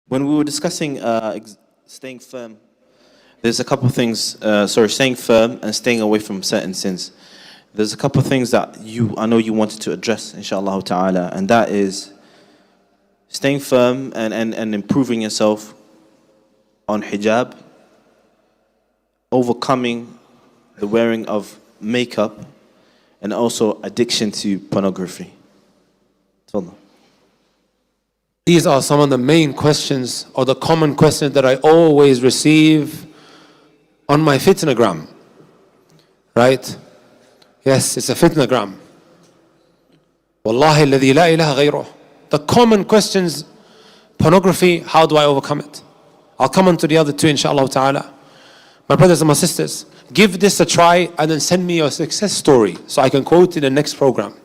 When we were discussing staying firm, there's a couple things, staying firm and staying away from certain sins. There's a couple things that I know you wanted to address, inshallah ta'ala, and that is staying firm and improving yourself on hijab, overcoming the wearing of makeup, and also addiction to pornography. Tafadhal. These are some of the main questions or the common questions that I always receive on my fitnagram. Right? Yes, it's a fitnagram. Wallahi alladhi la ilaha ghayruh. The common questions, pornography, how do I overcome it? I'll come on to the other two inshallah ta'ala. My brothers and my sisters, give this a try and then send me your success story so I can quote it in the next program.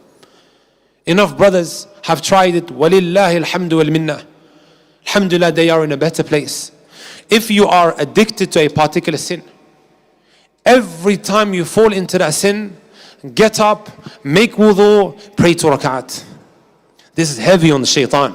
Enough brothers have tried it. Walillahi alhamdu wal minna. Alhamdulillah, they are in a better place. If you are addicted to a particular sin, every time you fall into that sin, get up, make wudu, pray 2 rak'at. This is heavy on the shaitan.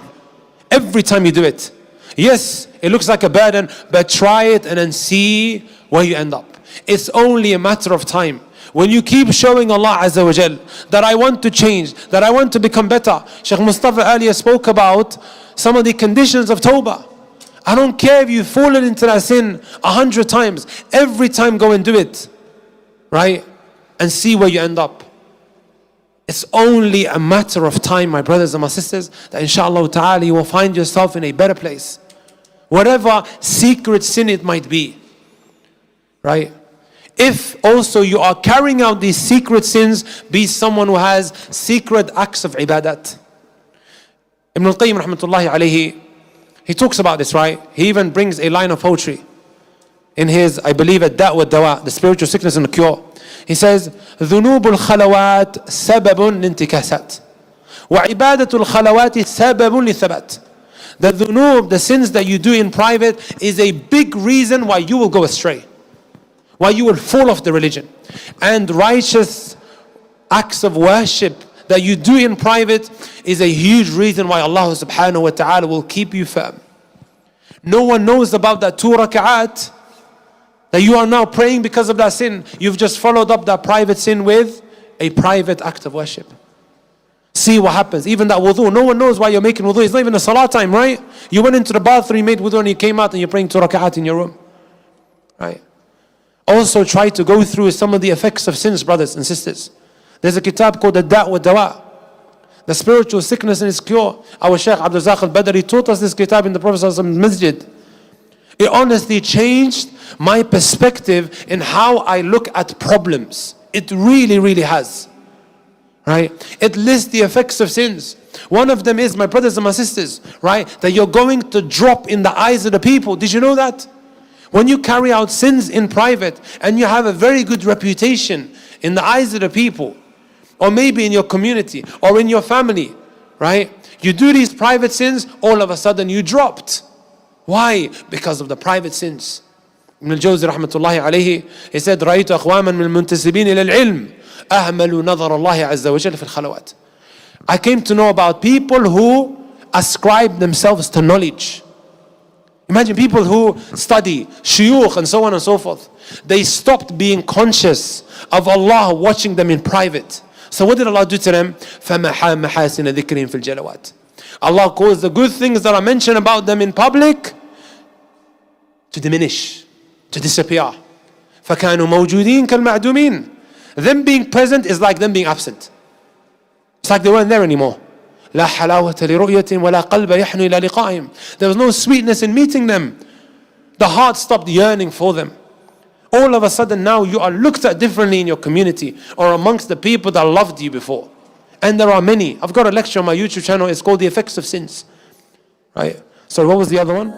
Every time you do it. Yes, it looks like a burden, but try it and then see where you end up. It's only a matter of time. When you keep showing Allah Azza wa Jal that I want to change, that I want to become better. Sheikh Mustafa earlier spoke about some of the conditions of tawbah. I don't care if you've fallen into that sin 100 times. Every time go and do it. Right? And see where you end up. It's only a matter of time, my brothers and my sisters, that inshallah ta'ala you will find yourself in a better place. Whatever secret sin it might be. Right? If also you are carrying out these secret sins, be someone who has secret acts of ibadat. Ibn al-Qayyim rahmatullahi alayhi, he talks about this, right? He even brings a line of poetry in his, I believe, ad-da' wa dawa, the spiritual sickness and the cure. He says, ذُنُوبُ الْخَلَوَاتِ سَبَبٌ لِانْتِكَاسَاتِ وَعِبَادَةُ الْخَلَوَاتِ سَبَبٌ لِثَبَاتِ. The dhunub, the sins that you do in private, is a big reason why you will go astray. Why you will fall off the religion. And righteous acts of worship that you do in private is a huge reason why Allah subhanahu wa ta'ala will keep you firm. No one knows about that 2 rak'at that you are now praying because of that sin. You've just followed up that private sin with a private act of worship. See what happens. Even that wudu, no one knows why you're making wudu. It's not even a salah time, right? You went into the bathroom, you made wudu and you came out and you're praying 2 rak'at in your room. Right? Also try to go through some of the effects of sins, brothers and sisters. There's a kitab called ad-da' wa dawa, the spiritual sickness and its cure. Our Shaykh Abdul Razak al-Badri taught us this kitab in the Prophet's masjid. It honestly changed my perspective in how I look at problems. It really, really has. Right? It lists the effects of sins. One of them is, my brothers and my sisters, right, that you're going to drop in the eyes of the people. Did you know that? When you carry out sins in private and you have a very good reputation in the eyes of the people, or maybe in your community or in your family, right? You do these private sins, all of a sudden you dropped. Why? Because of the private sins. Ibn al-Jawzi rahmatullahi alayhi, he said, رَأَيْتُ أَقْوَامًا مِنَ الْمُنْتَسِبِينَ إِلَى الْعِلْمِ أَهْمَلُوا نَظَرَ اللَّهِ عَزَّ وَجَلَّ فِي الْخَلَوَاتِ. I came to know about people who ascribe themselves to knowledge. Imagine people who study, shuyukh and so on and so forth. They stopped being conscious of Allah watching them in private. So what did Allah do to them? فَمَحَا مَحَاسِنَ ذِكْرِهِمْ فِي الْجَلَوَاتِ. Allah caused the good things that are mentioned about them in public to diminish, to disappear. فَكَانُوا مَوْجُودِينَ كَالْمَعْدُومِينَ. Them being present is like them being absent. It's like they weren't there anymore. لا حلاوة لرؤية ولا قلب يحنو إلى لقائهم. There was no sweetness in meeting them. The heart stopped yearning for them. All of a sudden now you are looked at differently in your community or amongst the people that loved you before. And there are many. I've got a lecture on my YouTube channel. It's called The Effects of Sins. Right? So what was the other one?